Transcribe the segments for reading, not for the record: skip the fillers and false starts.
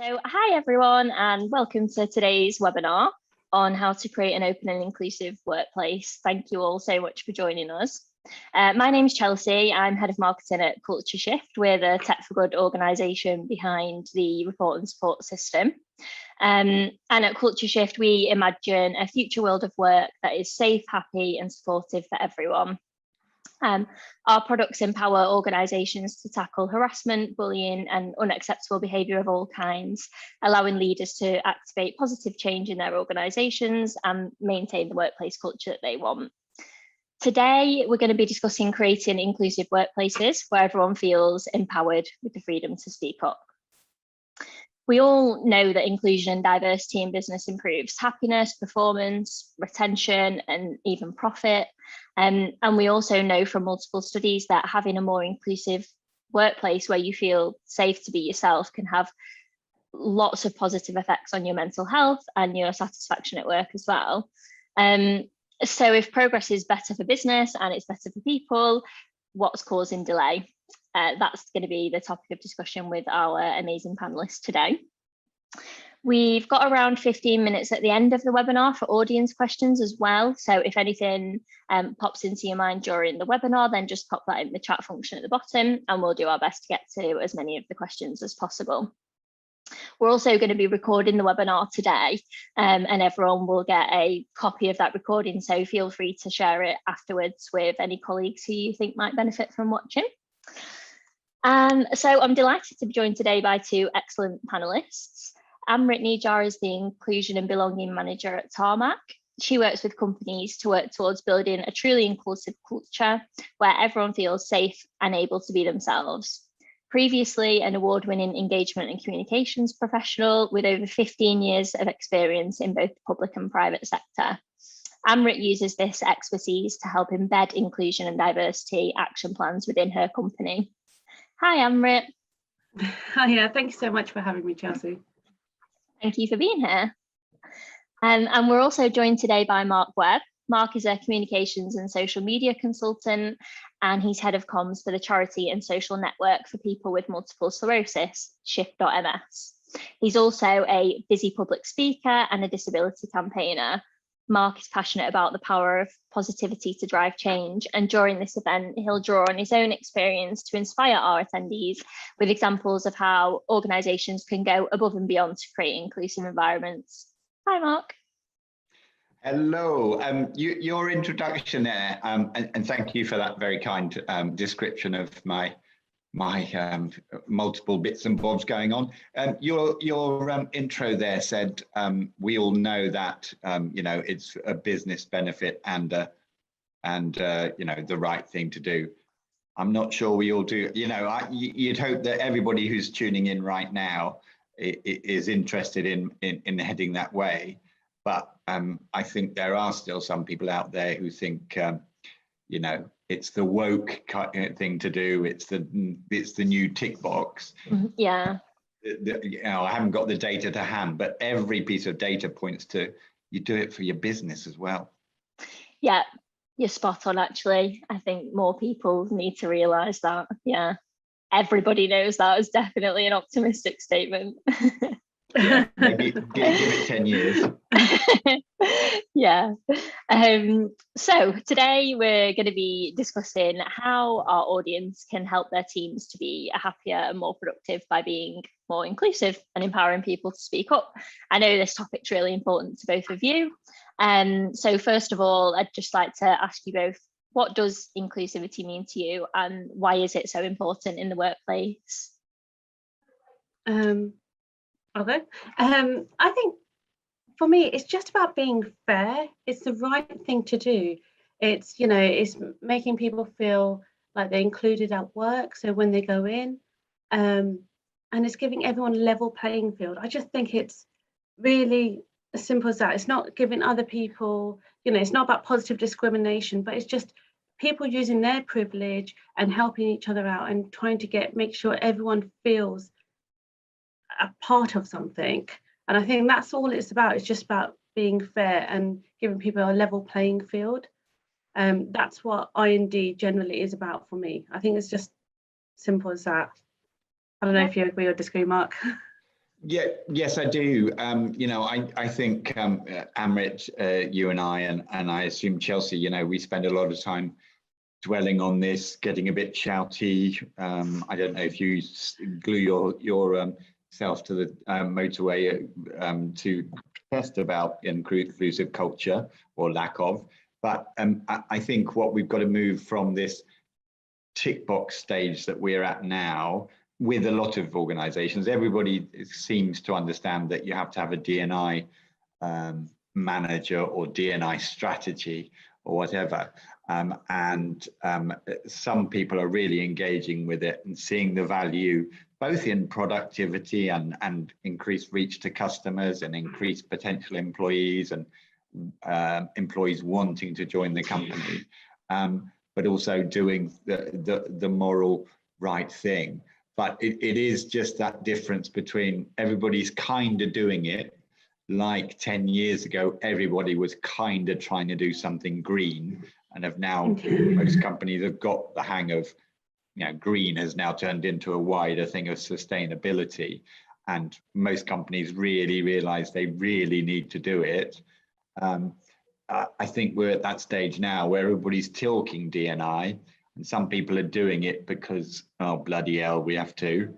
So hi everyone, and welcome to today's webinar on how to create an open and inclusive workplace. Thank you all so much for joining us. My name is Chelsea. I'm head of marketing at Culture Shift. We're the Tech for Good organisation behind the report and support system. And at Culture Shift, we imagine a future world of work that is safe, happy and supportive for everyone. Our products empower organisations to tackle harassment, bullying and unacceptable behaviour of all kinds, allowing leaders to activate positive change in their organisations and maintain the workplace culture that they want. Today, we're going to be discussing creating inclusive workplaces where everyone feels empowered with the freedom to speak up. We all know that inclusion and diversity in business improves happiness, performance, retention, and even profit. And we also know from multiple studies that having a more inclusive workplace where you feel safe to be yourself can have lots of positive effects on your mental health and your satisfaction at work as well. So if progress is better for business and it's better for people, what's causing delay? That's going to be the topic of discussion with our amazing panelists today. We've got around 15 minutes at the end of the webinar for audience questions as well. So if anything pops into your mind during the webinar, then just pop that in the chat function at the bottom and we'll do our best to get to as many of the questions as possible. We're also going to be recording the webinar today and everyone will get a copy of that recording. So feel free to share it afterwards with any colleagues who you think might benefit from watching. So I'm delighted to be joined today by two excellent panelists. Amrit Nijar is the Inclusion and Belonging Manager at Tarmac. She works with companies to work towards building a truly inclusive culture where everyone feels safe and able to be themselves. Previously an award-winning engagement and communications professional with over 15 years of experience in both the public and private sector. Amrit uses this expertise to help embed inclusion and diversity action plans within her company. Hi, Amrit. Hi, thank you so much for having me, Chelsea. Thank you for being here. And we're also joined today by Mark Webb. Mark is a communications and social media consultant, and he's head of comms for the charity and social network for people with multiple sclerosis, Shift.ms. He's also a busy public speaker and a disability campaigner. Mark is passionate about the power of positivity to drive change, and during this event he'll draw on his own experience to inspire our attendees with examples of how organisations can go above and beyond to create inclusive environments. Hi Mark. Hello, your introduction there, and thank you for that very kind description of my multiple bits and bobs going on. Your intro there said we all know that you know, it's a business benefit and you know, the right thing to do. I'm not sure we all do. You know, you'd hope that everybody who's tuning in right now is interested in heading that way. But I think there are still some people out there who think, you know, it's the woke thing to do. It's the new tick box. Yeah. You know, I haven't got the data to hand, but every piece of data points to you do it for your business as well. Yeah, you're spot on. Actually, I think more people need to realise that. Yeah, everybody knows that is definitely an optimistic statement. Yeah, maybe give it 10 years. Yeah. So today we're going to be discussing how our audience can help their teams to be happier and more productive by being more inclusive and empowering people to speak up. I know this topic's really important to both of you. So first of all, I'd just like to ask you both, what does inclusivity mean to you and why is it so important in the workplace? Okay. I think for me, it's just about being fair. It's the right thing to do. It's, you know, it's making people feel like they're included at work. So when they go in, and it's giving everyone a level playing field. I just think it's really as simple as that. It's not giving other people, you know, it's not about positive discrimination, but it's just people using their privilege and helping each other out and trying to make sure everyone feels a part of something. And I think that's all it's about. It's just about being fair and giving people a level playing field. That's what I&D generally is about for me. I think it's just simple as that. I don't know if you agree or disagree, Mark. Yes, I do. I think Amrit, you and I assume Chelsea, we spend a lot of time dwelling on this, getting a bit shouty. I don't know if you glue your self to the motorway to protest about inclusive culture or lack of. But I think what we've got to move from this tick box stage that we're at now with a lot of organizations, everybody seems to understand that you have to have a D&I manager or D&I strategy or whatever. Some people are really engaging with it and seeing the value both in productivity and increased reach to customers and increased potential employees and employees wanting to join the company, but also doing the moral right thing. But it is just that difference between everybody's kind of doing it. Like 10 years ago, everybody was kind of trying to do something green, and have now, most companies have got the hang of, green has now turned into a wider thing of sustainability. And most companies really realize they really need to do it. I think we're at that stage now where everybody's talking D&I, and some people are doing it because, oh, bloody hell, we have to.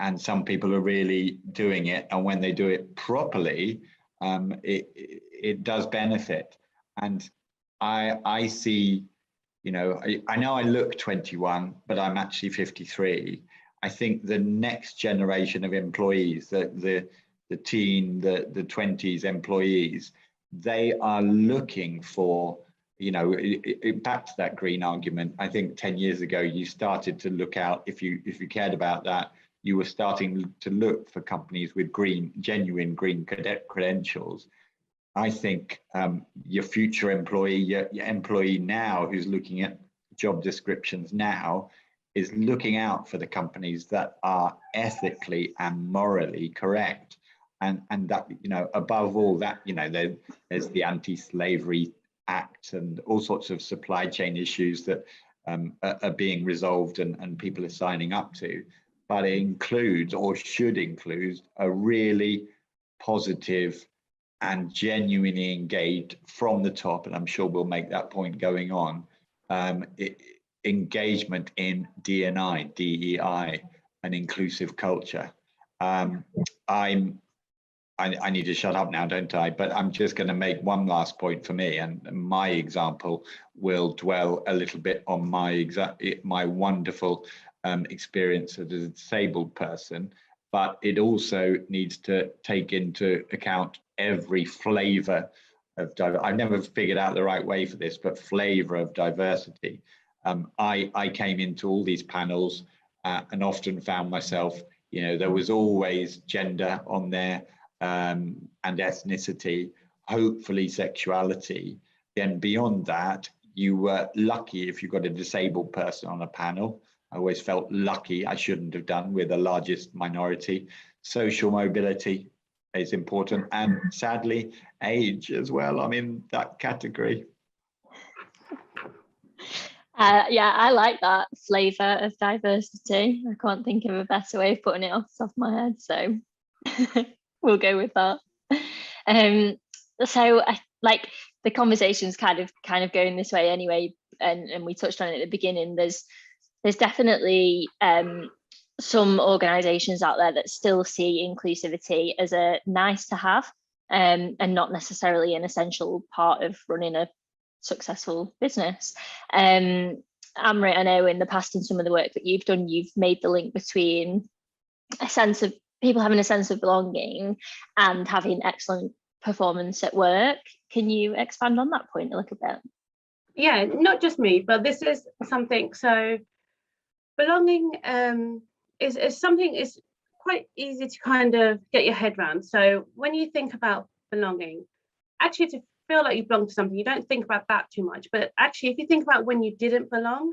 And some people are really doing it, and when they do it properly, it does benefit. And I see, I know I look 21, but I'm actually 53. I think the next generation of employees, the teen, the 20s employees, they are looking for, back to that green argument. I think 10 years ago, you started to look out, if you cared about that, you were starting to look for companies with genuine green credentials. I think your future employee, your employee now who's looking at job descriptions now is looking out for the companies that are ethically and morally correct. And that, above all that, there's the Anti-Slavery Act and all sorts of supply chain issues that are being resolved and people are signing up to. But it includes, or should include, a really positive and genuinely engaged from the top, and I'm sure we'll make that point going on, engagement in D&I, DEI, an inclusive culture. I need to shut up now, don't I? But I'm just going to make one last point for me, and my example will dwell a little bit on my wonderful experience as a disabled person, but it also needs to take into account every flavor of diversity. I've never figured out the right way for this, but flavor of diversity. I came into all these panels and often found myself, there was always gender on there, and ethnicity, hopefully sexuality. Then beyond that, you were lucky if you got a disabled person on a panel. I always felt lucky. I shouldn't have done. We're the largest minority. Social mobility is important, and sadly, age as well. I'm in that category. Yeah, I like that flavor of diversity. I can't think of a better way of putting it off the top of my head, so we'll go with that. So like the conversation's kind of going this way anyway, and we touched on it at the beginning. There's definitely some organizations out there that still see inclusivity as a nice to have, and not necessarily an essential part of running a successful business. Amrit, I know in the past, in some of the work that you've done, you've made the link between a sense of people having a sense of belonging and having excellent performance at work. Can you expand on that point a little bit? Yeah, not just me, but this is something. So belonging is something is quite easy to kind of get your head around. So when you think about belonging, actually to feel like you belong to something, you don't think about that too much. But actually, if you think about when you didn't belong,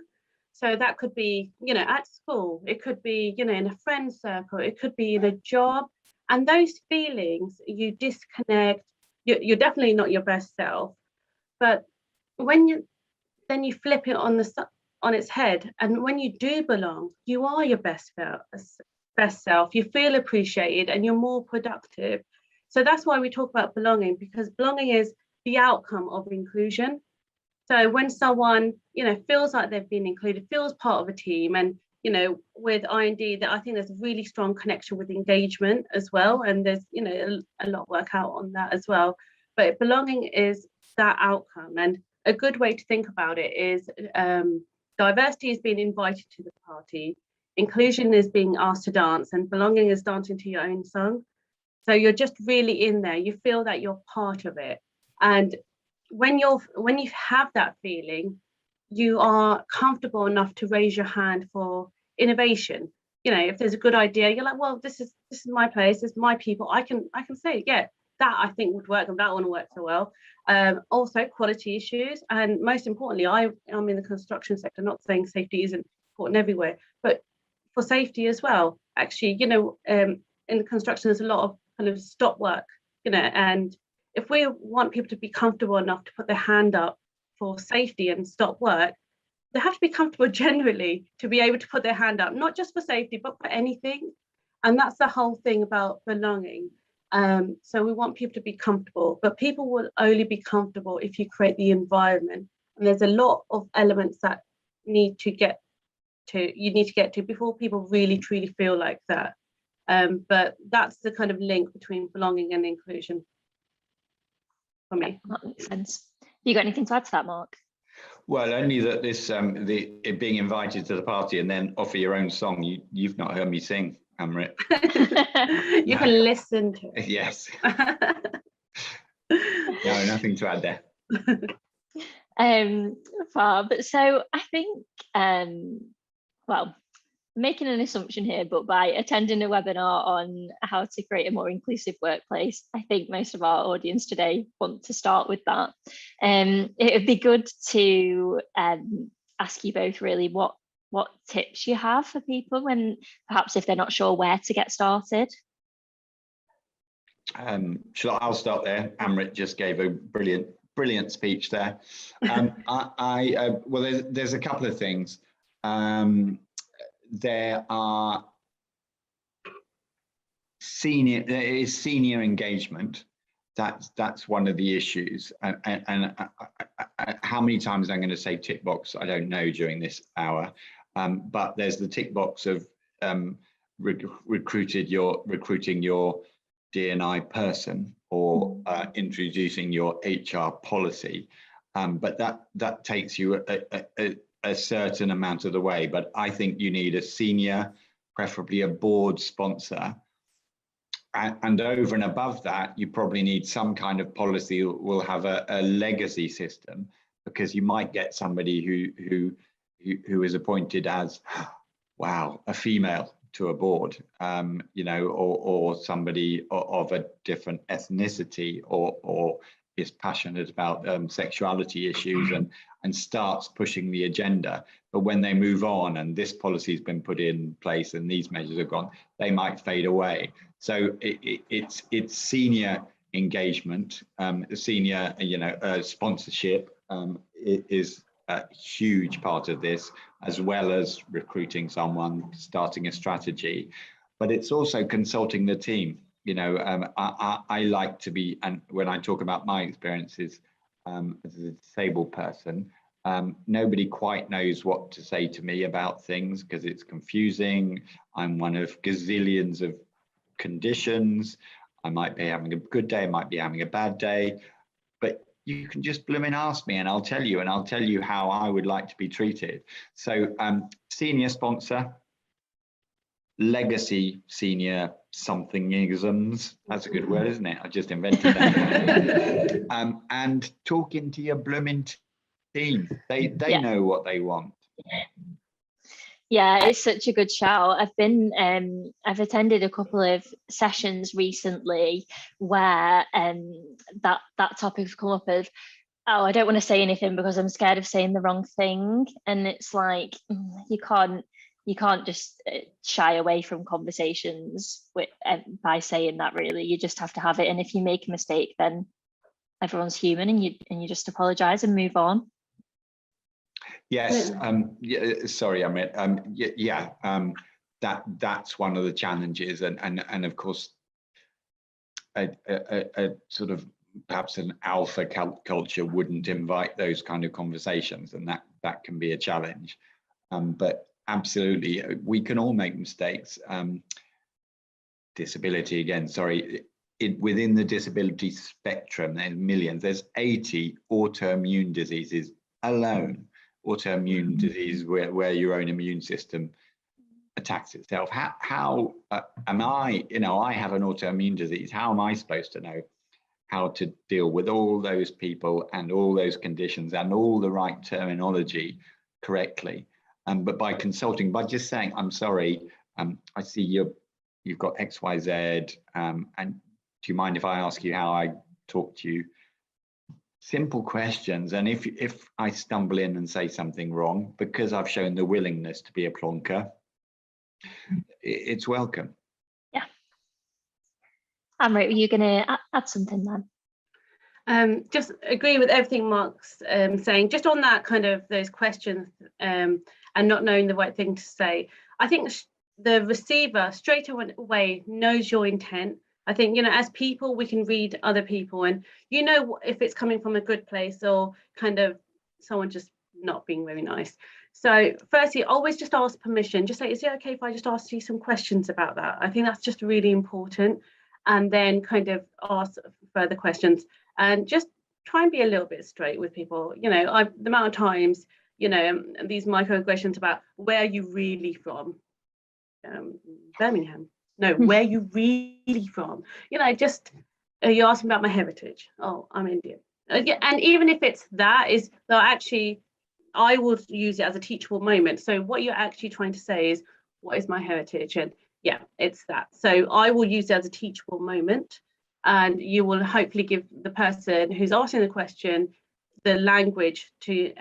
so that could be, at school, it could be, in a friend circle, it could be in a job, and those feelings, you disconnect, you're definitely not your best self. But when you flip it on its head, and when you do belong, you are your best best self, you feel appreciated, and you're more productive. So that's why we talk about belonging, because belonging is the outcome of inclusion. So when someone, feels like they've been included, feels part of a team, and with IND, that I think there's a really strong connection with engagement as well, and there's a lot of work out on that as well. But belonging is that outcome, and a good way to think about it is diversity is being invited to the party, inclusion is being asked to dance, and belonging is dancing to your own song. So you're just really in there. You feel that you're part of it, and when you have that feeling, you are comfortable enough to raise your hand for innovation. If there's a good idea, you're like, well, this is my place, this is my people. I can say, yeah, that I think would work, and that one works so well. Also quality issues, and most importantly, I'm in the construction sector, not saying safety isn't important everywhere, but for safety as well. Actually, in the construction, there's a lot of kind of stop work, and if we want people to be comfortable enough to put their hand up for safety and stop work, they have to be comfortable generally to be able to put their hand up, not just for safety, but for anything. And that's the whole thing about belonging. So we want people to be comfortable, but people will only be comfortable if you create the environment. And there's a lot of elements that you need to get to before people really truly feel like that. But that's the kind of link between belonging and inclusion for me. That makes sense. You got anything to add to that, Mark? Well, only that this it being invited to the party and then offer your own song. You've not heard me sing, Amrit. You can listen to it. Yes. No, nothing to add there. Fab. So I think, well, making an assumption here, but by attending a webinar on how to create a more inclusive workplace, I think most of our audience today want to start with that. It would be good to ask you both really what tips you have for people when perhaps if they're not sure where to get started. I'll start there. Amrit just gave a brilliant speech there. Well, there's a couple of things. There is senior engagement. That's one of the issues. And how many times I'm going to say tick box, I don't know during this hour. But there's the tick box of recruiting your D&I person or introducing your HR policy. But that takes you a certain amount of the way. But I think you need a senior, preferably a board sponsor. And over and above that, you probably need some kind of policy that will have a legacy system, because you might get somebody who is appointed as, wow, a female to a board, or somebody of a different ethnicity, or is passionate about sexuality issues and starts pushing the agenda. But when they move on and this policy has been put in place and these measures are gone, they might fade away. So it's senior engagement, senior sponsorship is a huge part of this, as well as recruiting someone, starting a strategy. But it's also consulting the team. I like to be, and when I talk about my experiences as a disabled person, nobody quite knows what to say to me about things because it's confusing. I'm one of gazillions of conditions. I might be having a good day, I might be having a bad day, but you can just blooming ask me and I'll tell you how I would like to be treated. So senior sponsor, legacy senior somethingisms, that's a good word, isn't it? I just invented that. And talking to your blooming team, they know what they want. Yeah, it's such a good shout. I've attended a couple of sessions recently where that topic's come up of, oh, I don't want to say anything because I'm scared of saying the wrong thing. And it's like, you can't just shy away from conversations by saying that, really. You just have to have it. And if you make a mistake, then everyone's human, and you just apologize and move on. Yes. Sorry, Amit. that's one of the challenges, and of course a sort of perhaps an alpha culture wouldn't invite those kind of conversations, and that can be a challenge. But absolutely, we can all make mistakes. Disability, again, sorry, within the disability spectrum, there's millions. There's 80 autoimmune diseases alone. Autoimmune disease where your own immune system attacks itself. How am I, I have an autoimmune disease. How am I supposed to know how to deal with all those people and all those conditions and all the right terminology correctly? But by consulting, by just saying, I'm sorry, I see you've got XYZ, and do you mind if I ask you how I talk to you? Simple questions. And if I stumble in and say something wrong, because I've shown the willingness to be a plonker, it's welcome. Yeah. Amrit, were you going to add something then? Just agree with everything Mark's saying. Just on that kind of those questions and not knowing the right thing to say. I think the receiver straight away knows your intent. I think, as people, we can read other people, and if it's coming from a good place or kind of someone just not being very nice. So firstly, always just ask permission. Just say, is it okay if I just ask you some questions about that? I think that's just really important. And then kind of ask further questions and just try and be a little bit straight with people. The amount of times, these microaggressions about where are you really from? Birmingham. No, where are you really from? Just you're asking about my heritage. Oh, I'm Indian. Yeah, and even if it's that is, though, actually, I would use it as a teachable moment. So what you're actually trying to say is, what is my heritage? And yeah, it's that. So I will use it as a teachable moment, and you will hopefully give the person who's asking the question the language to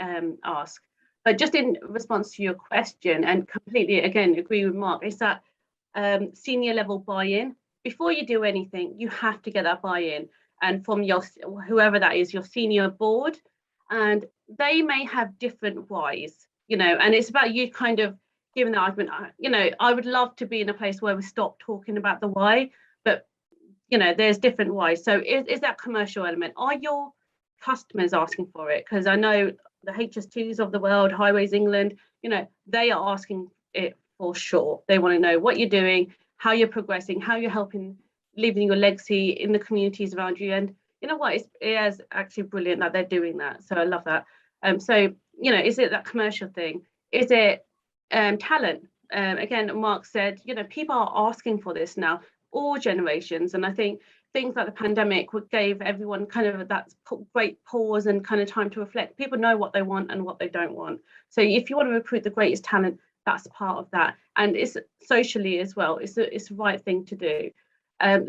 ask. But just in response to your question, and completely, again, agree with Mark, is that senior level buy-in. Before you do anything, you have to get that buy-in, and from your, whoever that is, your senior board, and they may have different whys, and it's about you kind of giving the argument. I would love to be in a place where we stop talking about the why, but there's different whys. So is that commercial element? Are your customers asking for it? Because I know the HS2s of the world, Highways England, they are asking it for sure. They want to know what you're doing, how you're progressing, how you're helping, leaving your legacy in the communities around you. And you know what, it is actually brilliant that they're doing that. So I love that. So is it that commercial thing? Is it talent? Again, Mark said, people are asking for this now, all generations. And I think things like the pandemic gave everyone kind of that great pause and kind of time to reflect. People know what they want and what they don't want. So if you want to recruit the greatest talent, that's part of that. And it's socially as well, it's the right thing to do.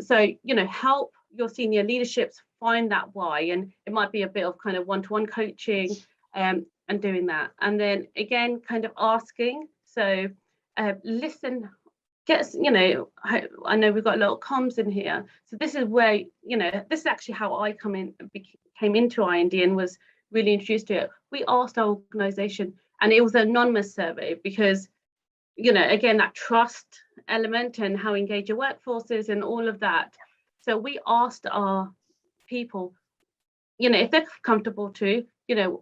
So help your senior leaderships find that why, and it might be a bit of kind of one-to-one coaching and doing that. And then again, kind of asking, so listen, I know we've got a lot of comms in here, so this is where this is actually how I came into IND and was really introduced to it. We asked our organization, and it was an anonymous survey because again, that trust element and how engage your workforce is and all of that. So we asked our people, if they're comfortable to,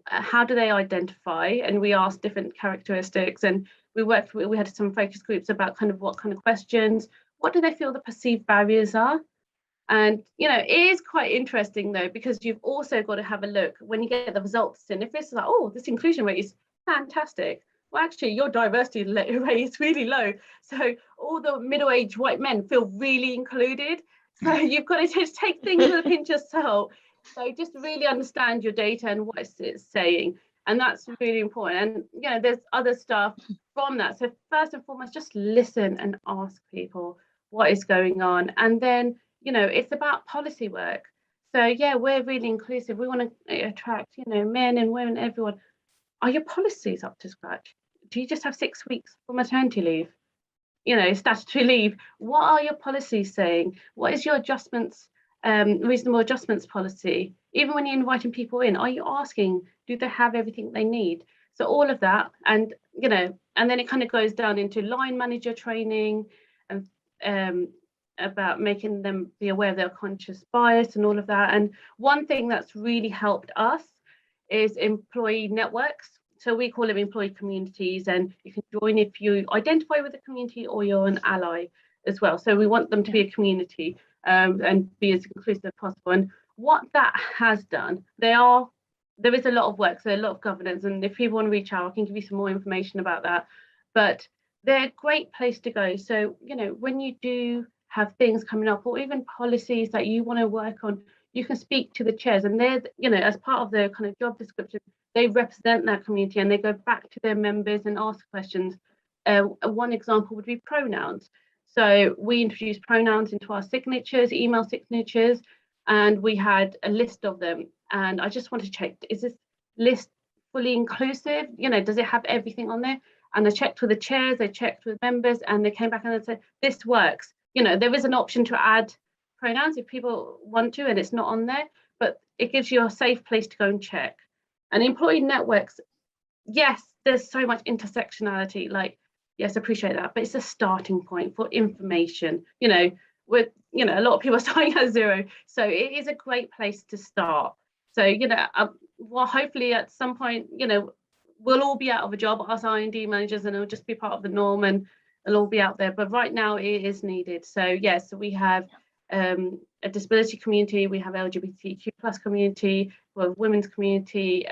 how do they identify? And we asked different characteristics, and we had some focus groups about what kind of questions, what do they feel the perceived barriers are? And it is quite interesting though, because you've also got to have a look when you get the results, and if it's like, oh, this inclusion rate is fantastic, well, actually your diversity rate is really low, so all the middle-aged white men feel really included. So you've got to just take things with a pinch of salt. So just really understand your data and what it's saying, and that's really important. And there's other stuff from that. So first and foremost, just listen and ask people what is going on. And then it's about policy work. So yeah, we're really inclusive. We want to attract men and women, everyone. Are your policies up to scratch? Do you just have 6 weeks for maternity leave? Statutory leave. What are your policies saying? What is your adjustments, reasonable adjustments policy? Even when you're inviting people in, are you asking, do they have everything they need? So all of that, and and then it kind of goes down into line manager training and about making them be aware of their conscious bias and all of that. And one thing that's really helped us is employee networks. So we call them employee communities, and you can join if you identify with a community or you're an ally as well. So we want them to be a community and be as inclusive as possible. And what that has done, there is a lot of work, so a lot of governance, and if people want to reach out, I can give you some more information about that. But they're a great place to go. So, when you do have things coming up, or even policies that you want to work on, you can speak to the chairs, and they're, as part of their kind of job description, they represent that community and they go back to their members and ask questions. One example would be pronouns. So we introduced pronouns into our signatures, email signatures, and we had a list of them. And I just want to check, is this list fully inclusive? Does it have everything on there? And I checked with the chairs, I checked with members, and they came back and they said, this works. There is an option to add pronouns if people want to, and it's not on there, but it gives you a safe place to go and check. And employee networks, yes, there's so much intersectionality, yes, I appreciate that, but it's a starting point for information, with, a lot of people are starting at zero. So it is a great place to start. So, well, hopefully at some point, we'll all be out of a job, us R&D managers, and it'll just be part of the norm and it'll all be out there. But right now it is needed. So yes, we have a disability community, we have LGBTQ plus community, we have women's community,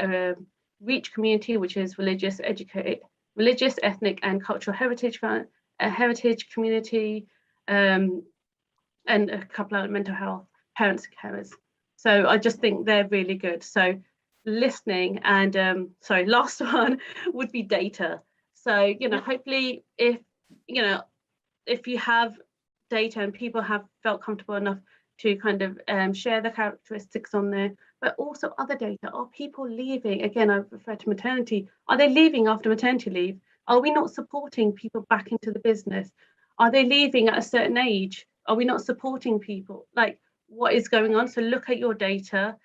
REACH community, which is religious, ethnic and cultural heritage community, and a couple of mental health, parents and carers. So I just think they're really good. So listening, and last one would be data. So hopefully if you have data and people have felt comfortable enough to kind of share the characteristics on there, but also other data. Are people leaving? Again, I refer to maternity. Are they leaving after maternity leave? Are we not supporting people back into the business? Are they leaving at a certain age? Are we not supporting people? What is going on? So look at your data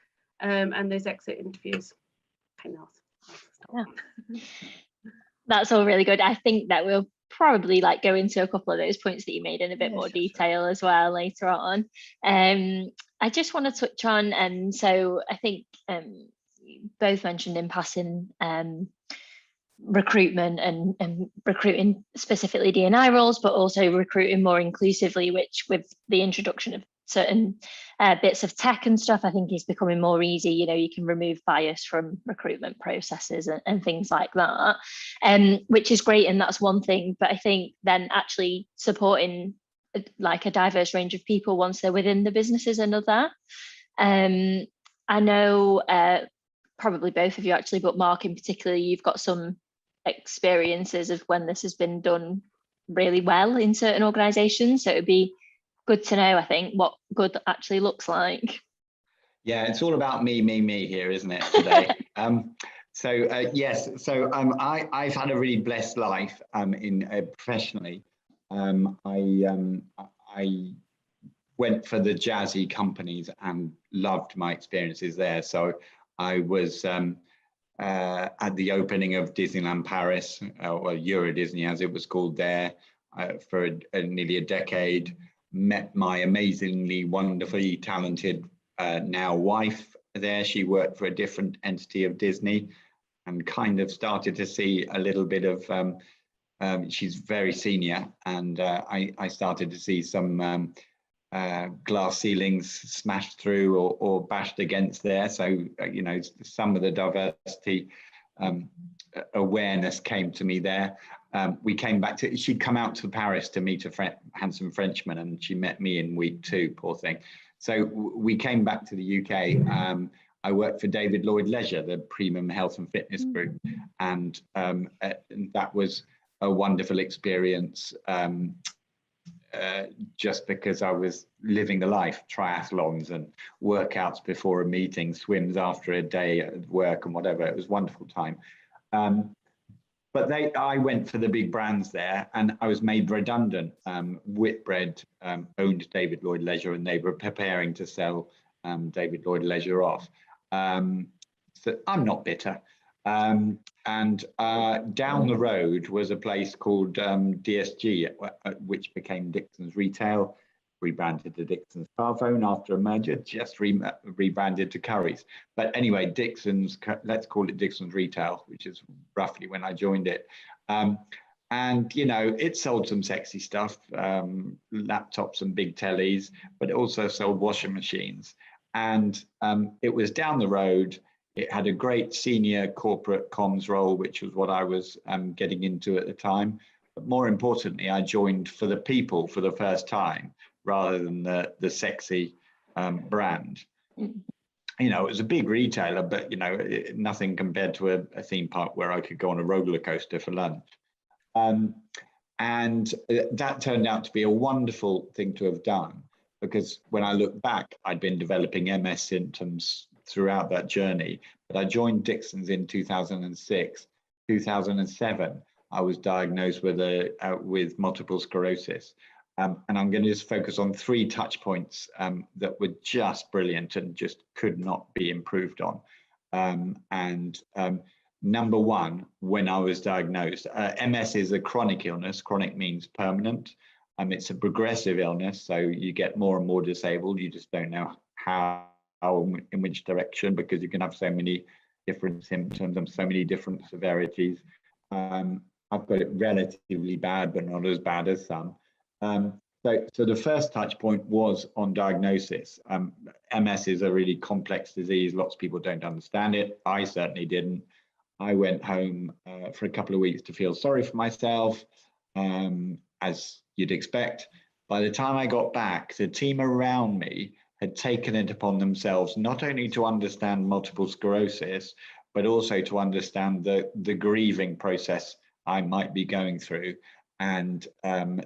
and those exit interviews. Okay, now. Yeah. That's all really good. I think that we'll probably go into a couple of those points that you made in a bit more detail as well later on. I just want to touch on, so I think you both mentioned in passing recruitment and recruiting specifically D&I roles, but also recruiting more inclusively, which with the introduction of certain bits of tech and stuff, I think is becoming more easy. You can remove bias from recruitment processes and things like that, which is great, and that's one thing. But I think then actually supporting a diverse range of people once they're within the business is another. I know probably both of you actually, but Mark in particular, you've got some experiences of when this has been done really well in certain organizations, so it'd be good to know, I think, what good actually looks like. Yeah, it's all about me here, isn't it, today? Yes, so I've had a really blessed life in professionally. I went for the jazzy companies and loved my experiences there. So I was at the opening of Disneyland Paris, or Euro Disney as it was called there, for nearly a decade. Met my amazingly, wonderfully talented now wife there. She worked for a different entity of Disney, and kind of started to see a little bit of, she's very senior, and I started to see some glass ceilings smashed through or bashed against there. So, some of the diversity awareness came to me there. We came back to, she'd come out to Paris to meet a handsome Frenchman, and she met me in week 2, poor thing. So we came back to the UK. I worked for David Lloyd Leisure, the premium health and fitness group. And that was a wonderful experience, just because I was living the life, triathlons and workouts before a meeting, swims after a day at work and whatever. It was a wonderful time. But I went for the big brands there, and I was made redundant. Whitbread owned David Lloyd Leisure, and they were preparing to sell David Lloyd Leisure off. So I'm not bitter. And down the road was a place called DSG, which became Dixon's Retail, rebranded to Dixon's Carphone after a merger, just rebranded to Currys. But anyway, Dixon's, let's call it Dixon's Retail, which is roughly when I joined it. And, you know, it sold some sexy stuff, laptops and big tellies, but it also sold washing machines. And it was down the road. It had a great senior corporate comms role, which was what I was getting into at the time. But more importantly, I joined for the people for the first time, rather than the sexy brand. You know, it was a big retailer, but, you know, nothing compared to a theme park where I could go on a roller coaster for lunch. And that turned out to be a wonderful thing to have done, because when I look back, I'd been developing MS symptoms throughout that journey. But I joined Dixon's in 2006. 2007, I was diagnosed with multiple sclerosis. And I'm going to just focus on 3 touch points that were just brilliant and just could not be improved on. Number one, when I was diagnosed, MS is a chronic illness. Chronic means permanent. It's a progressive illness, so you get more and more disabled. You just don't know how in which direction, because you can have so many different symptoms and so many different severities. I've got it relatively bad, but not as bad as some. So the first touch point was on diagnosis. MS is a really complex disease. Lots of people don't understand it. I certainly didn't. I went home for a couple of weeks to feel sorry for myself, as you'd expect. By the time I got back, the team around me had taken it upon themselves not only to understand multiple sclerosis, but also to understand the grieving process I might be going through, and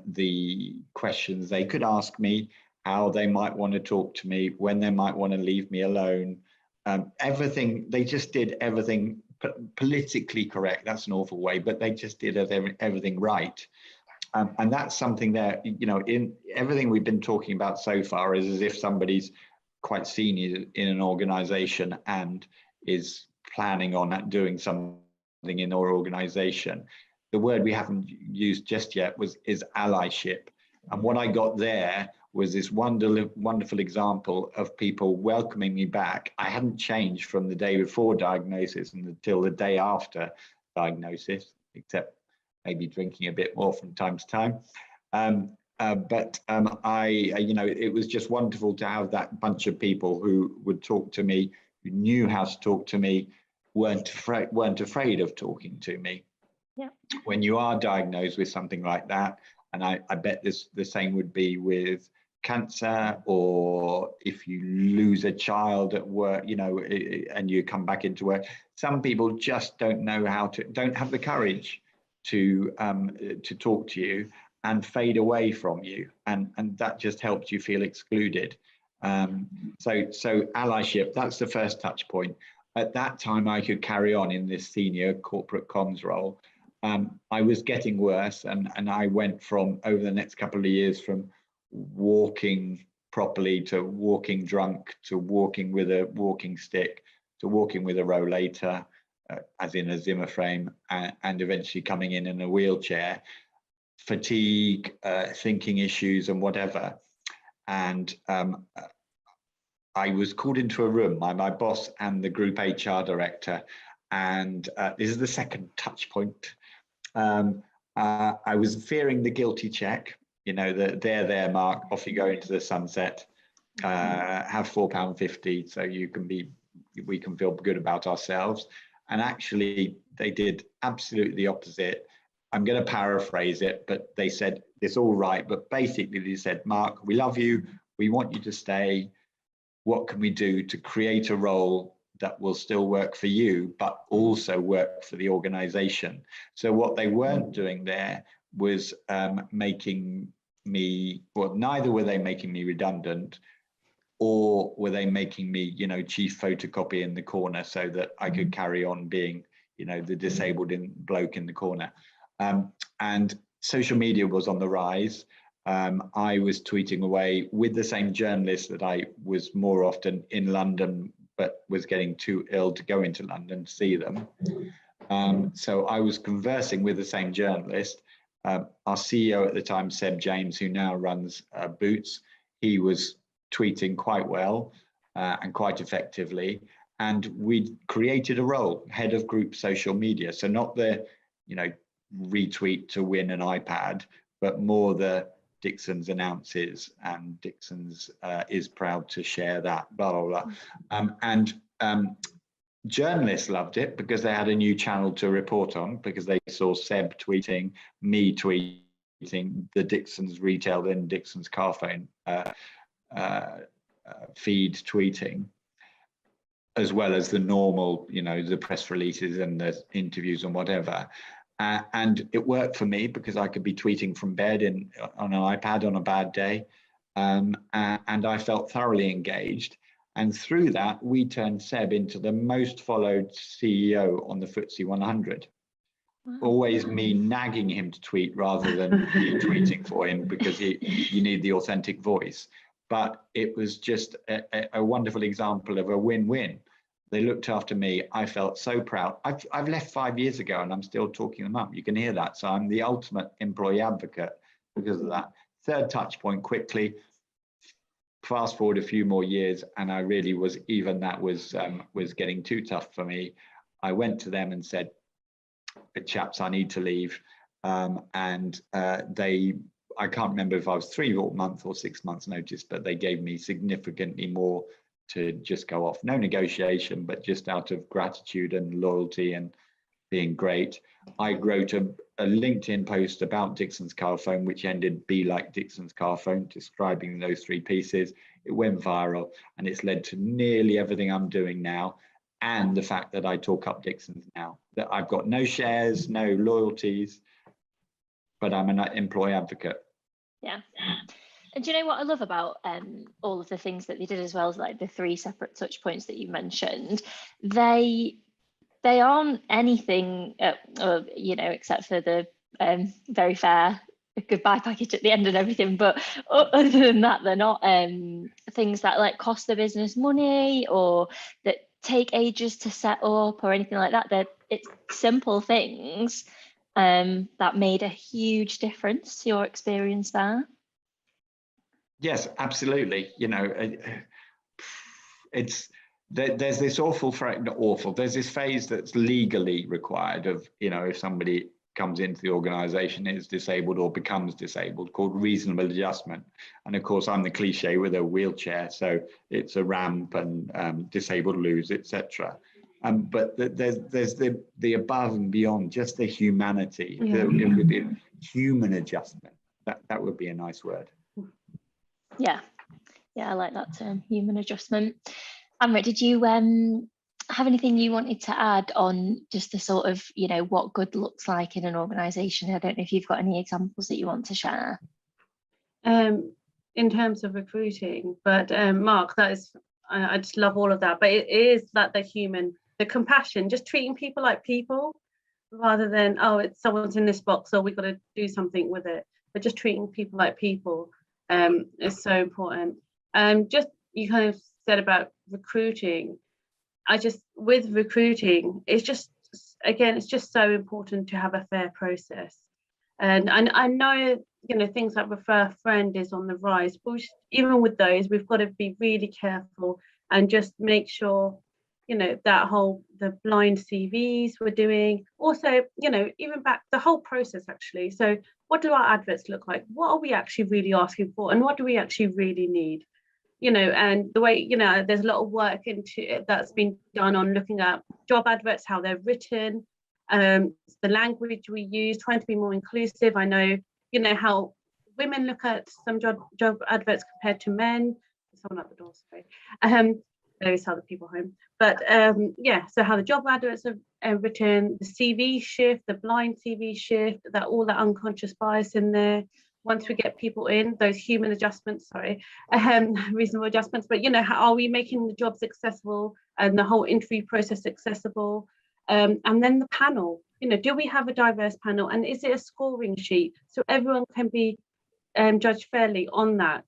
the questions they could ask me, how they might want to talk to me, when they might want to leave me alone. Everything, they just did everything politically correct. That's an awful way, but they just did everything right. And that's something that, you know, in everything we've been talking about so far is as if somebody's quite senior in an organization and is planning on doing something in their organization. The word we haven't used just yet is allyship. And what I got there was this wonderful example of people welcoming me back. I hadn't changed from the day before diagnosis until the day after diagnosis, except maybe drinking a bit more from time to time. You know, it was just wonderful to have that bunch of people who would talk to me, who knew how to talk to me, weren't afraid of talking to me. Yeah. When you are diagnosed with something like that, and I bet the same would be with cancer, or if you lose a child at work, you know, and you come back into work, some people just don't have the courage to talk to you and fade away from you, and that just helps you feel excluded. So allyship, that's the first touch point. At that time, I could carry on in this senior corporate comms role. I was getting worse, and I went from, over the next couple of years, from walking properly to walking drunk to walking with a walking stick to walking with a rollator, as in a Zimmer frame, and eventually coming in a wheelchair, fatigue, thinking issues and whatever. And I was called into a room by my boss and the group HR director. And this is the second touch point. I was fearing the guilty check, you know, there, Mark, off you go into the sunset, have £4.50 so we can feel good about ourselves. And actually, they did absolutely the opposite. I'm going to paraphrase it, but they said, it's all right. But basically, they said, Mark, we love you. We want you to stay. What can we do to create a role that will still work for you, but also work for the organization? So what they weren't doing there was making me, well, neither were they making me redundant, or were they making me, you know, chief photocopy in the corner so that I could carry on being, you know, the disabled bloke in the corner. And social media was on the rise. I was tweeting away with the same journalists that I was more often in London, but was getting too ill to go into London to see them. So I was conversing with the same journalist. Our CEO at the time, Seb James, who now runs Boots, he was tweeting quite well and quite effectively. And we created a role, head of group social media. So not the, retweet to win an iPad, but more the Dixons announces and Dixons is proud to share that, blah, blah, blah. Journalists loved it because they had a new channel to report on, because they saw Seb tweeting, me tweeting, the Dixons retail, then Dixons car phone feed tweeting, as well as the normal, the press releases and the interviews and whatever. And it worked for me because I could be tweeting from bed on an iPad on a bad day. And I felt thoroughly engaged. And through that, we turned Seb into the most followed CEO on the FTSE 100. Wow. Always me nagging him to tweet rather than me tweeting for him, because you need the authentic voice. But it was just a wonderful example of a win-win. They looked after me. I felt so proud. I've left 5 years ago and I'm still talking them up. You can hear that. So I'm the ultimate employee advocate because of that. Third touch point quickly. Fast forward a few more years, and I really was, even that was getting too tough for me. I went to them and said, chaps, I need to leave. I can't remember if I was 3 months or 6 months notice, but they gave me significantly more to just go off. No negotiation, but just out of gratitude and loyalty and being great. I wrote a LinkedIn post about Dixons car phone, which ended "Be like Dixons car phone," describing those 3 pieces. It went viral, and it's led to nearly everything I'm doing now, and the fact that I talk up Dixons now. That I've got no shares, no loyalties, but I'm an employee advocate. Yeah. And do you know what I love about all of the things that they did, as well as like the 3 separate touch points that you mentioned? They aren't anything, except for the very fair goodbye package at the end and everything. But other than that, they're not things that like cost the business money or that take ages to set up or anything like that. It's simple things that made a huge difference to your experience there. Yes, absolutely. There's this there's this phase that's legally required of, if somebody comes into the organization, is disabled or becomes disabled, called reasonable adjustment. And of course, I'm the cliche with a wheelchair, so it's a ramp and disabled loos, etc. But there's the above and beyond, just the humanity, the human adjustment. That would be a nice word. Yeah, I like that term, human adjustment. Amrit, did you have anything you wanted to add on just the sort of, what good looks like in an organisation? I don't know if you've got any examples that you want to share. In terms of recruiting, but Mark, that is, I just love all of that. But it is that the compassion, just treating people like people, rather than, oh, it's someone's in this box, so we've got to do something with it. But just treating people like people is so important. Just you kind of said about recruiting. With recruiting, it's just so important to have a fair process. And I know, things like refer a friend is on the rise, but even with those, we've got to be really careful and just make sure, the blind CVs we're doing. Also, even back the whole process actually. So what do our adverts look like? What are we actually really asking for? And what do we actually really need? And the way, there's a lot of work into it that's been done on looking at job adverts, how they're written, the language we use, trying to be more inclusive. I know, how women look at some job adverts compared to men. Someone at the door, sorry. Those other people home. But so how the job adverts are written, the CV shift, the blind CV shift, all that unconscious bias in there. Once we get people in, those human adjustments, reasonable adjustments, but how are we making the jobs accessible and the whole interview process accessible? And then the panel, do we have a diverse panel, and is it a scoring sheet so everyone can be judged fairly on that?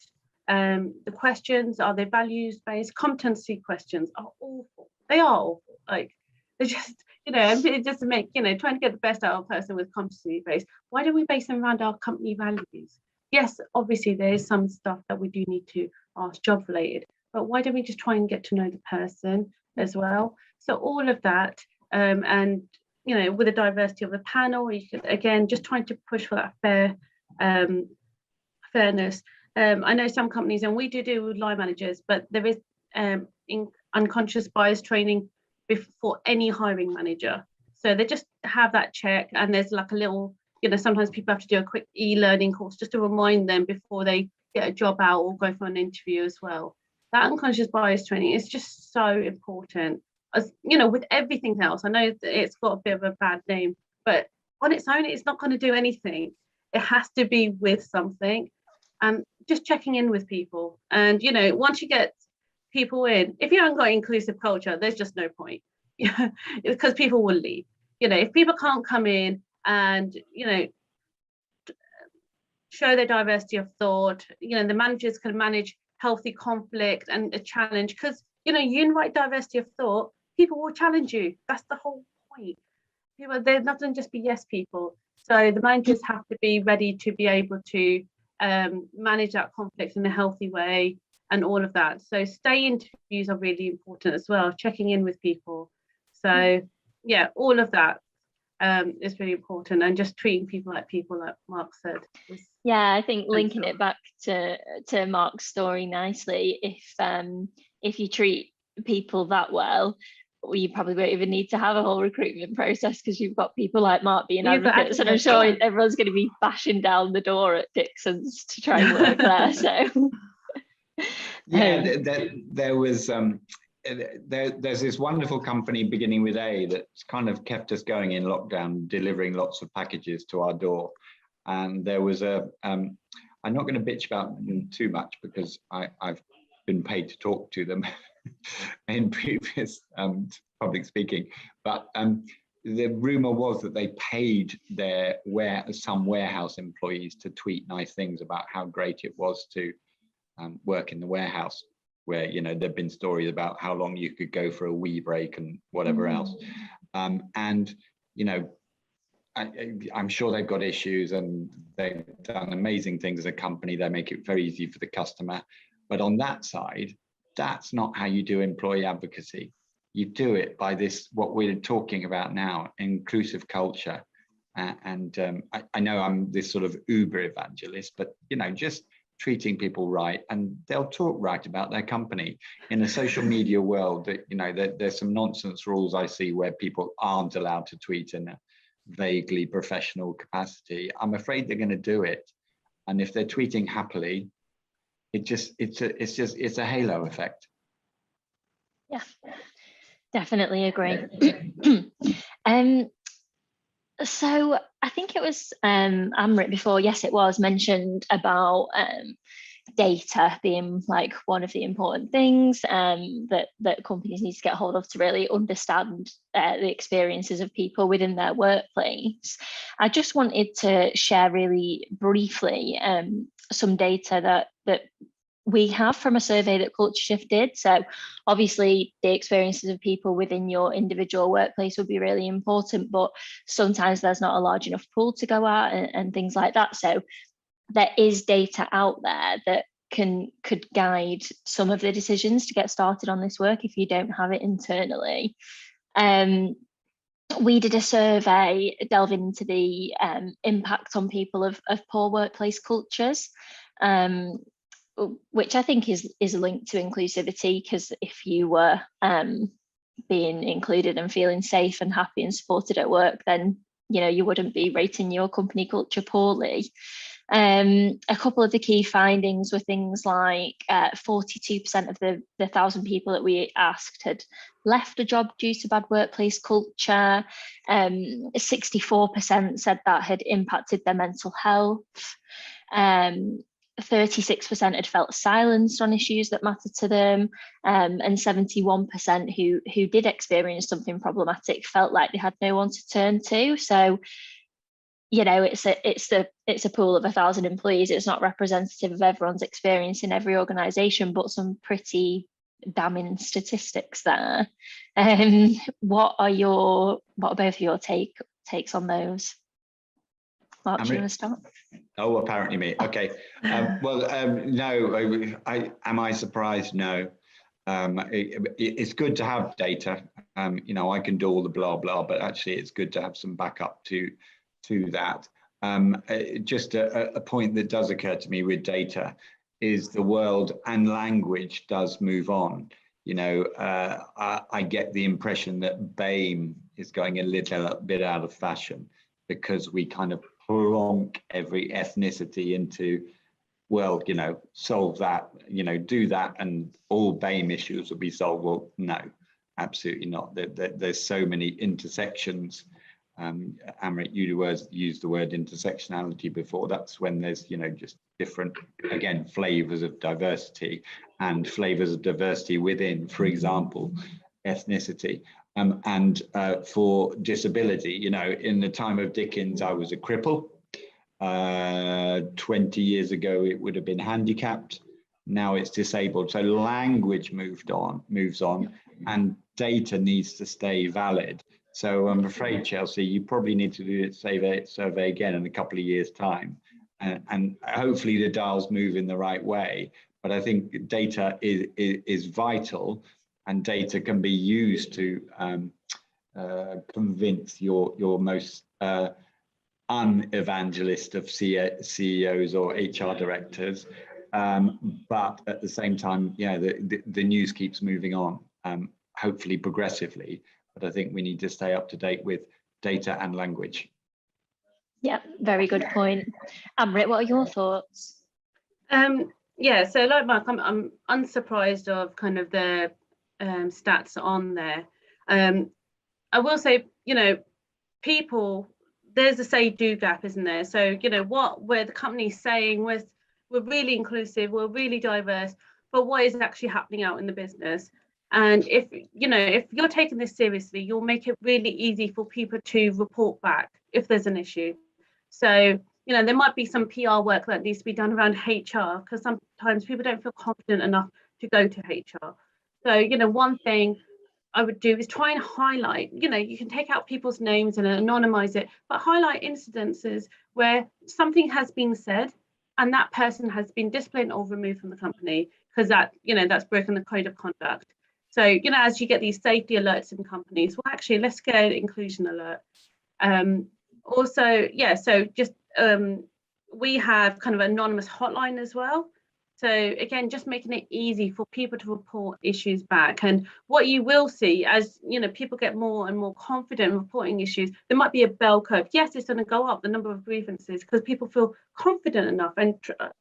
The questions, are they values-based? Competency questions are awful. They are awful. Like, they're just, and just to make, trying to get the best out of a person with competency based. Why don't we base them around our company values? Yes, obviously there is some stuff that we do need to ask job related, but why don't we just try and get to know the person as well? So all of that, and with the diversity of the panel, you could, again, just trying to push for that fairness. I know some companies, and we do with line managers, but there is unconscious bias training before any hiring manager. So they just have that check, and there's like a little, sometimes people have to do a quick e-learning course just to remind them before they get a job out or go for an interview as well. That unconscious bias training is just so important. As with everything else, I know that it's got a bit of a bad name, but on its own, it's not going to do anything. It has to be with something. Just checking in with people. And, once you get people in, if you haven't got inclusive culture, there's just no point, because people will leave. If people can't come in and, show their diversity of thought, the managers can manage healthy conflict and a challenge, because, you invite diversity of thought, people will challenge you. That's the whole point. They're not going to just be yes people. So the managers have to be ready to be able to manage that conflict in a healthy way and all of that. So stay interviews are really important as well, checking in with people. So yeah, all of that is really important, and just treating people, like Mark said. Yeah, I think linking it back to Mark's story nicely, if you treat people that well, you probably won't even need to have a whole recruitment process, because you've got people like Mark being advocates, and I'm sure everyone's going to be bashing down the door at Dixon's to try and work there. So yeah, there was there's this wonderful company beginning with A that's kind of kept us going in lockdown, delivering lots of packages to our door. And there was I'm not going to bitch about them too much, because I've been paid to talk to them in previous public speaking, but the rumor was that they paid some warehouse employees to tweet nice things about how great it was to work in the warehouse, where there've been stories about how long you could go for a wee break and whatever else, and I'm sure they've got issues, and they've done amazing things as a company. They make it very easy for the customer, but on that side, that's not how you do employee advocacy. You do it by what we're talking about now, inclusive culture. I know I'm this sort of Uber evangelist, but just treating people right, and they'll talk right about their company. In a social media world, that there's some nonsense rules I see where people aren't allowed to tweet in a vaguely professional capacity. I'm afraid they're going to do it, and if they're tweeting happily, it's a halo effect. Yeah, definitely agree. So I think it was Amrit before, yes it was, mentioned about data being like one of the important things that companies need to get hold of to really understand the experiences of people within their workplace. I just wanted to share really briefly some data that we have from a survey that Culture Shift did. So obviously the experiences of people within your individual workplace would be really important, but sometimes there's not a large enough pool to go at and things like that. So there is data out there that could guide some of the decisions to get started on this work if you don't have it internally. We did a survey delving into the impact on people of poor workplace cultures, which I think is linked to inclusivity, because if you were being included and feeling safe and happy and supported at work, then you wouldn't be rating your company culture poorly. A couple of the key findings were things like 42% of the 1,000 people that we asked had left a job due to bad workplace culture. 64% said that had impacted their mental health. 36% had felt silenced on issues that mattered to them, and 71% who did experience something problematic felt like they had no one to turn to. So, it's a pool of 1,000 employees. It's not representative of everyone's experience in every organisation, but some pretty damning statistics there. What are both of your takes on those? Mark, do you want to start? Oh, apparently me. Okay. No. Am I surprised? No. It's good to have data. I can do all the blah blah, but actually, it's good to have some backup to that. Just a point that does occur to me with data is the world and language does move on. I get the impression that BAME is going a little bit out of fashion because we kind of plonk every ethnicity into, well, solve that, do that and all BAME issues will be solved. Well, no, absolutely not. There's so many intersections. Amrit, you used the word intersectionality before. That's when there's, just different, again, flavors of diversity and flavors of diversity within, for example, ethnicity. And for disability, in the time of Dickens, I was a cripple. 20 years ago, it would have been handicapped. Now it's disabled. So language moves on, and data needs to stay valid. So I'm afraid, Chelsea, you probably need to do a survey again in a couple of years' time, and hopefully the dials move in the right way. But I think data is vital, and data can be used to convince your most unevangelist of CEOs or HR directors. But at the same time, the news keeps moving on, hopefully progressively. But I think we need to stay up to date with data and language. Yeah, very good point. Amrit, what are your thoughts? Yeah, so like Mark, I'm unsurprised of kind of the stats on there. I will say, people, there's a say-do gap, isn't there? So, where the company's saying we're really inclusive, we're really diverse, but what is actually happening out in the business? And if you're taking this seriously, you'll make it really easy for people to report back if there's an issue. So, there might be some PR work that needs to be done around HR, because sometimes people don't feel confident enough to go to HR. So, one thing I would do is try and highlight, you can take out people's names and anonymize it, but highlight incidences where something has been said and that person has been disciplined or removed from the company because that's broken the code of conduct. So, as you get these safety alerts in companies, well, actually, let's get an inclusion alert. We have kind of an anonymous hotline as well. So again, just making it easy for people to report issues back. And what you will see as people get more and more confident in reporting issues, there might be a bell curve. Yes, it's going to go up, the number of grievances, because people feel confident enough and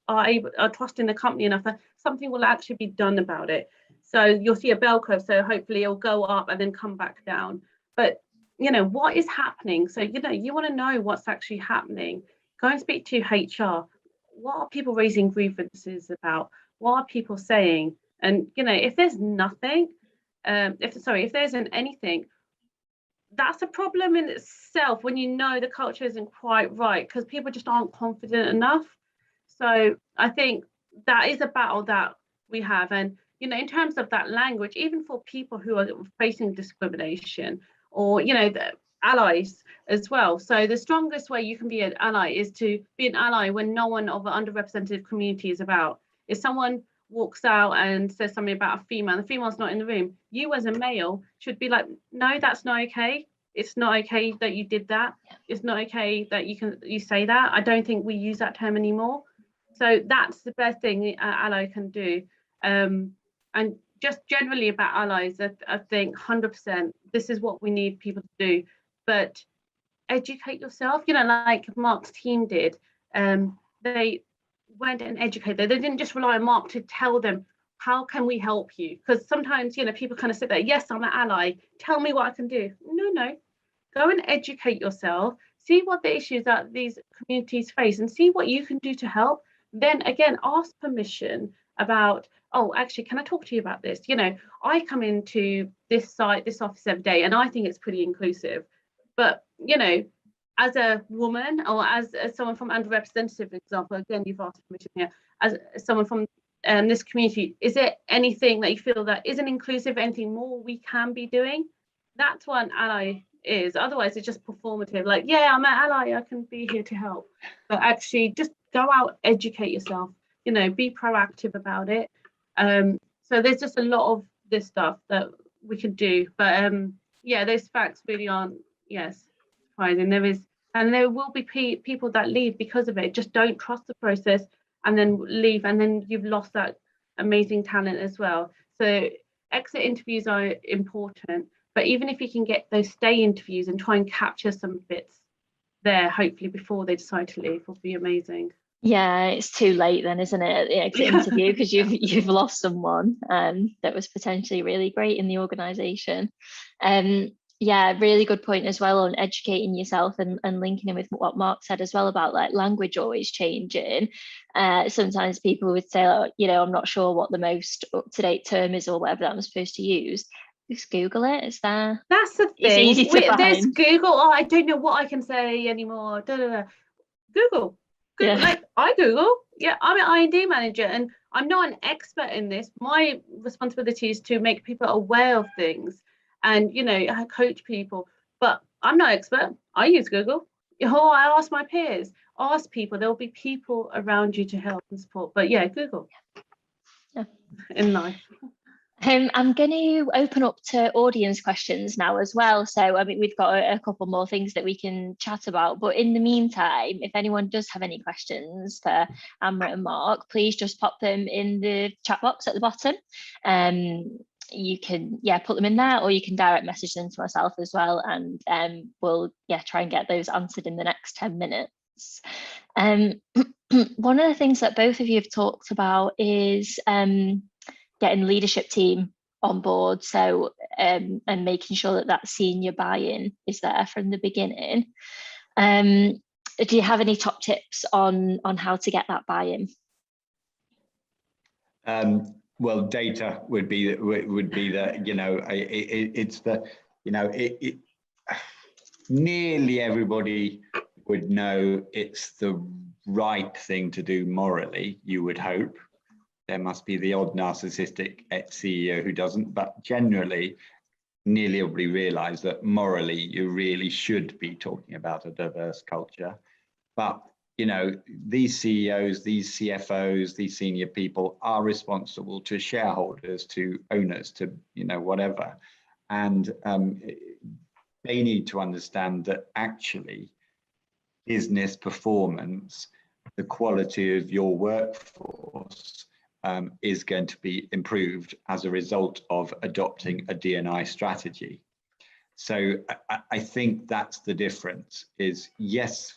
are trusting the company enough that something will actually be done about it. So you'll see a bell curve. So hopefully it'll go up and then come back down. But what is happening? So you want to know what's actually happening. Go and speak to HR. What are people raising grievances about? What are people saying? And if there's nothing, if there isn't anything, that's a problem in itself when the culture isn't quite right because people just aren't confident enough. So I think that is a battle that we have. And in terms of that language, even for people who are facing discrimination or the allies as well. So the strongest way you can be an ally is to be an ally when no one of an underrepresented community is about. If someone walks out and says something about a female, the female's not in the room, you as a male should be like, no, that's not okay. It's not okay that you did that. It's not okay that you say that. I don't think we use that term anymore. So that's the best thing an ally can do. And just generally about allies, I think 100%, this is what we need people to do. But educate yourself, like Mark's team did. They went and educated. They didn't just rely on Mark to tell them, how can we help you? Because sometimes, people kind of sit there, yes, I'm an ally. Tell me what I can do. No. Go and educate yourself. See what the issues that these communities face and see what you can do to help. Then again, ask permission about, oh, actually, can I talk to you about this? I come into this office every day, and I think it's pretty inclusive. But, as a woman or as someone from underrepresented, for example, again, you've asked permission here, as someone from this community, is there anything that you feel that isn't inclusive, anything more we can be doing? That's what an ally is. Otherwise it's just performative, like, yeah, I'm an ally, I can be here to help. But actually just go out, educate yourself, be proactive about it. So there's just a lot of this stuff that we can do. But yeah, those facts really aren't, surprising. There will be people that leave because of it, just don't trust the process and then leave, and then you've lost that amazing talent as well. So exit interviews are important, but even if you can get those stay interviews and try and capture some bits there, hopefully before they decide to leave, will be amazing. Yeah, it's too late then, isn't it, at the exit interview, because you've lost someone that was potentially really great in the organisation. Yeah, really good point as well on educating yourself and linking in with what Mark said as well about like language always changing. Sometimes people would say, I'm not sure what the most up-to-date term is or whatever that I'm supposed to use. Just Google it. It's there. That's the thing. It's easy to find. There's Google. Oh, I don't know what I can say anymore. Google. Yeah. Like I Google. Yeah, I'm an I&D manager, and I'm not an expert in this. My responsibility is to make people aware of things, and coach people. But I'm not expert. I use Google. I ask my peers. Ask people. There will be people around you to help and support. But yeah, Google. Yeah. In life. I'm going to open up to audience questions now as well. So, I mean, we've got a couple more things that we can chat about. But in the meantime, if anyone does have any questions for Amrit and Mark, please just pop them in the chat box at the bottom. You can, put them in there, or you can direct message them to myself as well. And we'll, try and get those answered in the next 10 minutes. One of the things that both of you have talked about is getting leadership team on board, so and making sure that senior buy-in is there from the beginning. Do you have any top tips on how to get that buy-in? Well, data would be the it's the nearly everybody would know it's the right thing to do morally, you would hope. There must be the odd narcissistic CEO who doesn't, but generally, nearly everybody realises that morally, you really should be talking about a diverse culture. But, these CEOs, these CFOs, these senior people are responsible to shareholders, to owners, to, whatever. And they need to understand that actually business performance, the quality of your workforce, is going to be improved as a result of adopting a D&I strategy. So I think that's the difference is, yes,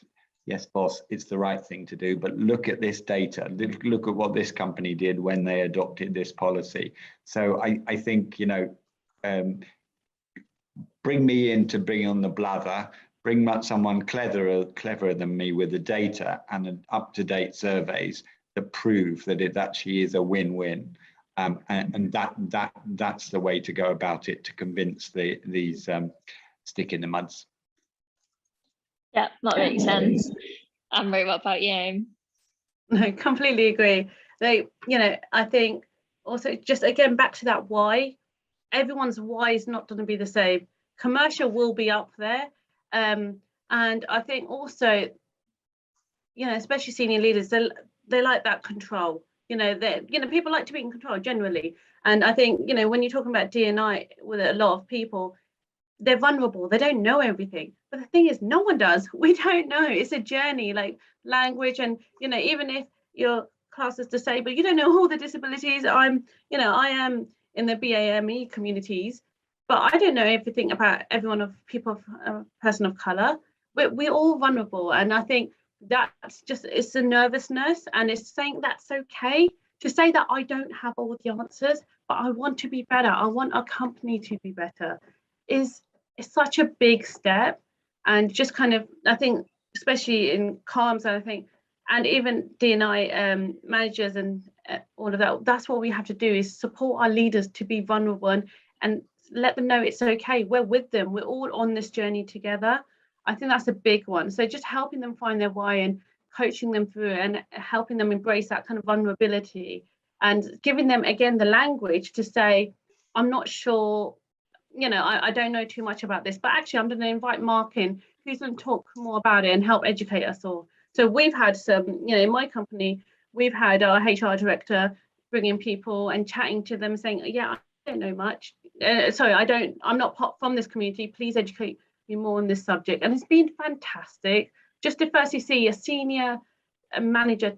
boss, it's the right thing to do, but look at this data, look at what this company did when they adopted this policy. So I think, bring me in to bring on the blather, bring someone cleverer than me with the data and up-to-date surveys that prove that it actually is a win-win, and that's the way to go about it, to convince these stick in the muds. Yeah, that makes sense. Amrit, what about you? No, completely agree. I think also just again back to that why. Everyone's why is not going to be the same. Commercial will be up there, and I think also, especially senior leaders, they like that control. People like to be in control generally, and I think when you're talking about D&I with a lot of people, they're vulnerable. They don't know everything. But the thing is, no one does. We don't know. It's a journey, like language, and even if your class is disabled, you don't know all the disabilities. I am in the BAME communities, but I don't know everything about everyone of people of person of color. We're all vulnerable, and I think that's just, it's a nervousness, and it's saying that's okay to say that I don't have all the answers, but I want to be better. I want our company to be better. It's such a big step, and just kind of, I think, especially in comms, I think, and even D&I managers and all of that, that's what we have to do, is support our leaders to be vulnerable and let them know it's okay. We're with them. We're all on this journey together. I think that's a big one. So just helping them find their why and coaching them through it and helping them embrace that kind of vulnerability. and giving them again the language to say, I'm not sure, I don't know too much about this, but actually I'm going to invite Mark in, who's going to talk more about it and help educate us all. So we've had some, in my company, we've had our HR director bringing people and chatting to them saying, yeah, I don't know much. I'm not from this community. Please educate me more on this subject. And it's been fantastic just to firstly see a senior manager,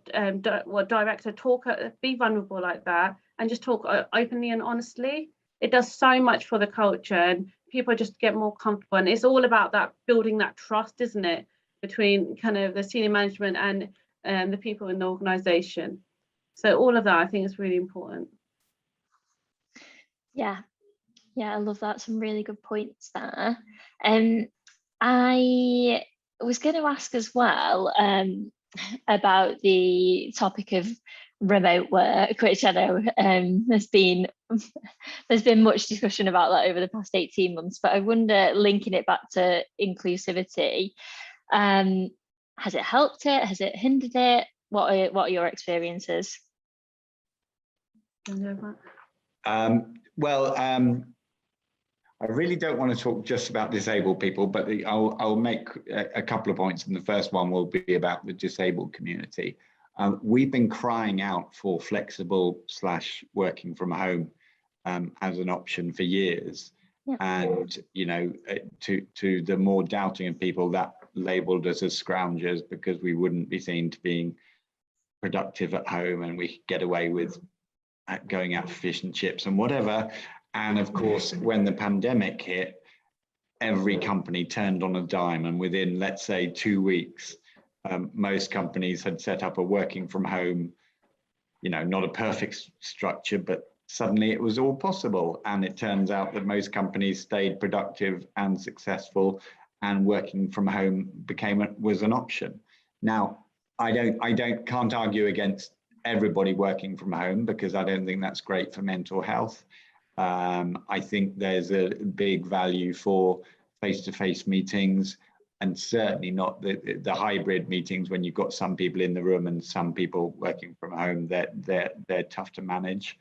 director talk, be vulnerable like that, and just talk openly and honestly. It does so much for the culture, and people just get more comfortable. And it's all about that, building that trust, isn't it, between kind of the senior management and the people in the organization. So all of that, I think, is really important. Yeah, I love that. Some really good points there. I was going to ask as well about the topic of remote work, which I know there's been much discussion about that over the past 18 months, but I wonder, linking it back to inclusivity, has it helped it? Has it hindered it? What are your experiences? I really don't want to talk just about disabled people, but I'll make a couple of points, and the first one will be about the disabled community. We've been crying out for flexible / working from home as an option for years. Yeah. And, to the more doubting of people, that labelled us as scroungers because we wouldn't be seen to being productive at home, and we could get away with going out for fish and chips and whatever. And of course, when the pandemic hit, every company turned on a dime, and within, let's say, 2 weeks, most companies had set up a working from home, not a perfect structure, but suddenly it was all possible. And it turns out that most companies stayed productive and successful, and working from home was an option. Now, I can't argue against everybody working from home, because I don't think that's great for mental health. I think there's a big value for face-to-face meetings, and certainly not the hybrid meetings when you've got some people in the room and some people working from home. They're tough to manage.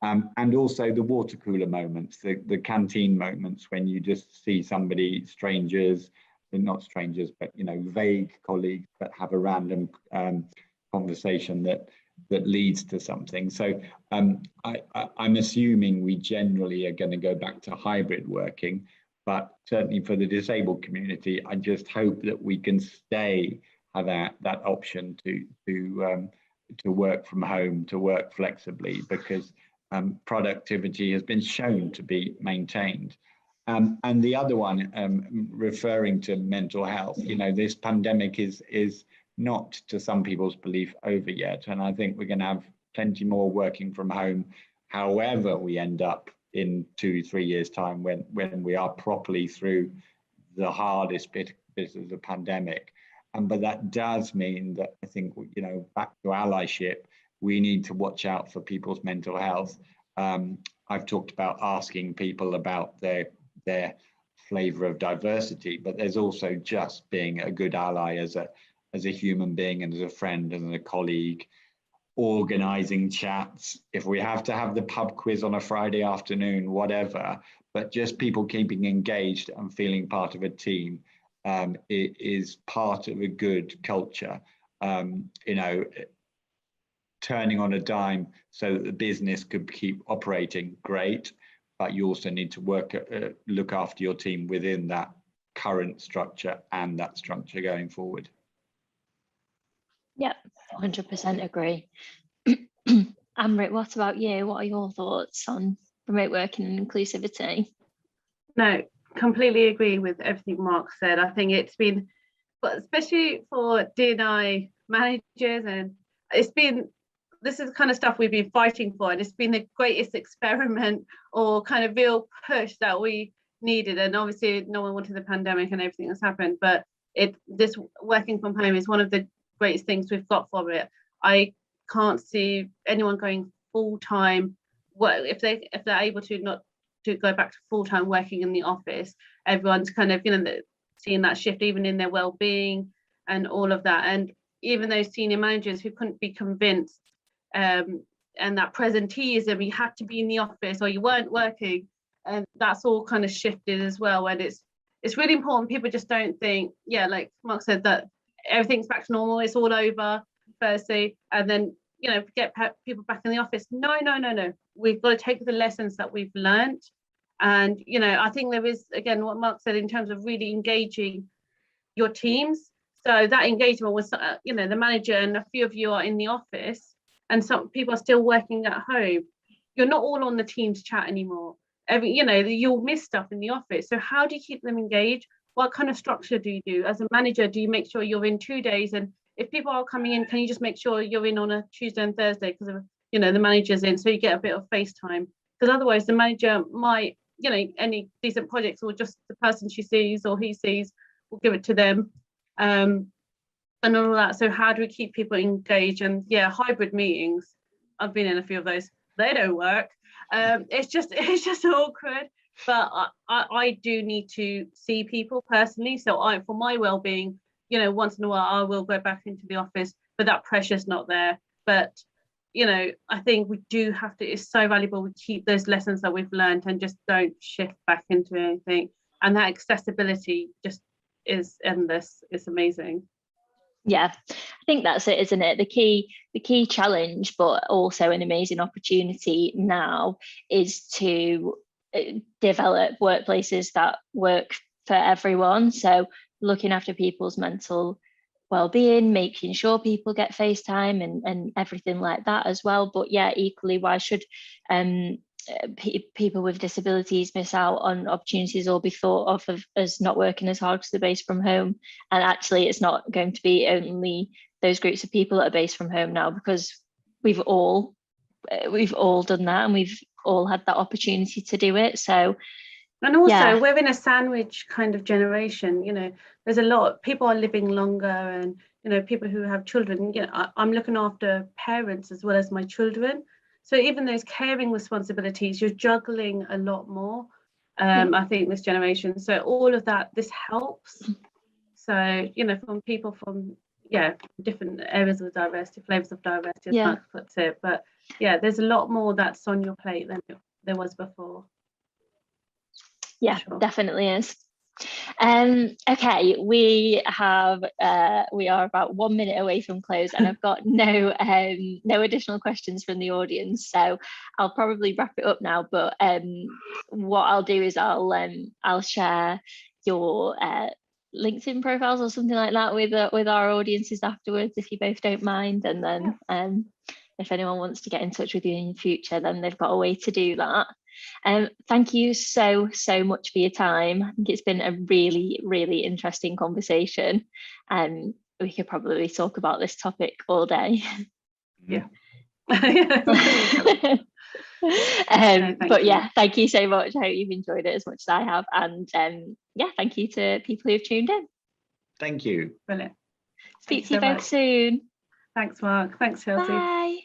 And also the water cooler moments, the canteen moments, when you just see somebody, strangers, not strangers, but vague colleagues, but have a random conversation that leads to something. So I'm assuming we generally are going to go back to hybrid working, but certainly for the disabled community, I just hope that we can have that option to work from home, to work flexibly, because productivity has been shown to be maintained. And the other one, referring to mental health, this pandemic is not, to some people's belief, over yet. And I think we're going to have plenty more working from home, however we end up in 2-3 years' time, when we are properly through the hardest bit of the pandemic. But that does mean that I think, back to allyship, we need to watch out for people's mental health. I've talked about asking people about their flavor of diversity, but there's also just being a good ally as a human being, and as a friend and a colleague, organizing chats. If we have to have the pub quiz on a Friday afternoon, whatever, but just people keeping engaged and feeling part of a team, it is part of a good culture. Turning on a dime so that the business could keep operating, great, but you also need to look after your team within that current structure and that structure going forward. Yep, 100% agree. Amrit, what about you? What are your thoughts on remote working and inclusivity? No, completely agree with everything Mark said. I think it's been, but especially for D&I managers, and this is the kind of stuff we've been fighting for, and it's been the greatest experiment or kind of real push that we needed. And obviously no one wanted the pandemic and everything that's happened, but this working from home is one of the greatest things we've got from it. I can't see anyone going full-time. If they're able to not to go back to full-time working in the office, everyone's kind of seeing that shift even in their well-being and all of that. And even those senior managers who couldn't be convinced and that presenteeism, you had to be in the office or you weren't working, and that's all kind of shifted as well. And it's really important people just don't think, yeah, like Mark said, that everything's back to normal, it's all over Thursday, and then get people back in the office. No, we've got to take the lessons that we've learned. And I think there is, again, what Mark said in terms of really engaging your teams. So that engagement was the manager and a few of you are in the office and some people are still working at home. You're not all on the Teams chat anymore. You'll miss stuff in the office. So how do you keep them engaged? What kind of structure do you do? As a manager, do you make sure you're in 2 days? And if people are coming in, can you just make sure you're in on a Tuesday and Thursday because the manager's in, so you get a bit of face time? Because otherwise the manager might, any decent projects or just the person she sees or he sees will give it to them. And all of that. So how do we keep people engaged? And yeah, hybrid meetings, I've been in a few of those, they don't work. It's just awkward, but I do need to see people personally. So for my well-being, once in a while I will go back into the office, but that pressure's not there. But I think we do have to, it's so valuable we keep those lessons that we've learned and just don't shift back into anything. And that accessibility just is endless. It's amazing. Yeah, I think that's it, isn't it? The key challenge, but also an amazing opportunity now, is to develop workplaces that work for everyone. So looking after people's mental well-being, making sure people get FaceTime and everything like that as well. But yeah, equally, why should people with disabilities miss out on opportunities or be thought of as not working as hard because they're based from home? And actually, it's not going to be only those groups of people that are based from home now, because we've all done that and we've all had that opportunity to do it. So, and also we're in a sandwich kind of generation. There's a lot, people are living longer, and people who have children, I'm looking after parents as well as my children. So even those caring responsibilities, you're juggling a lot more, I think, this generation. So all of that, this helps. So, from people from, different areas of diversity, flavours of diversity, as Mark puts it. But yeah, there's a lot more that's on your plate than there was before. Yeah, sure. Definitely is. Okay, we are about 1 minute away from close, and I've got no additional questions from the audience, so I'll probably wrap it up now. But what I'll do is I'll share your LinkedIn profiles or something like that with our audiences afterwards, if you both don't mind, and then if anyone wants to get in touch with you in the future, then they've got a way to do that. Thank you so much for your time. I think it's been a really, really interesting conversation. We could probably talk about this topic all day. Yeah. But yeah, thank you so much. I hope you've enjoyed it as much as I have. And thank you to people who've tuned in. Thank you. Brilliant. Speak to you both soon. Thanks, Mark. Thanks, Chelsea. Bye.